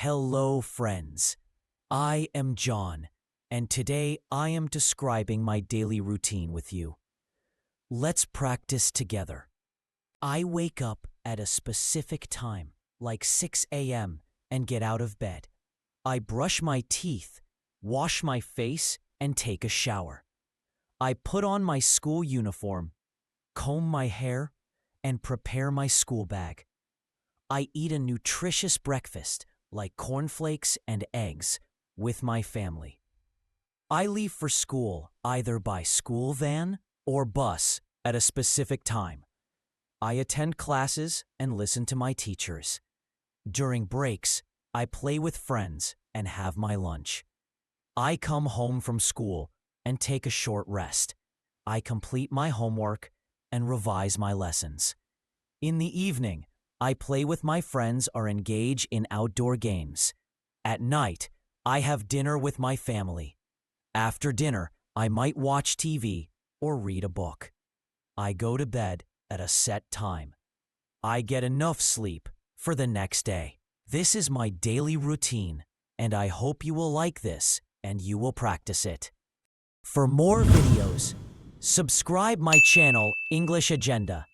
Hello, friends. I am John, and today I am describing my daily routine with you. Let's practice together. I wake up at a specific time, like 6 a.m., and get out of bed. I brush my teeth, wash my face, and take a shower. I put on my school uniform, comb my hair, and prepare my school bag. I eat a nutritious breakfast like cornflakes and eggs with my family. I leave for school either by school van or bus at a specific time. I attend classes and listen to my teachers. During breaks, I play with friends and have my lunch. I come home from school and take a short rest. I complete my homework and revise my lessons. In the evening, I play with my friends or engage in outdoor games. At night, I have dinner with my family. After dinner, I might watch TV or read a book. I go to bed at a set time. I get enough sleep for the next day. This is my daily routine, and I hope you will like this and you will practice it. For more videos, subscribe my channel English Agenda.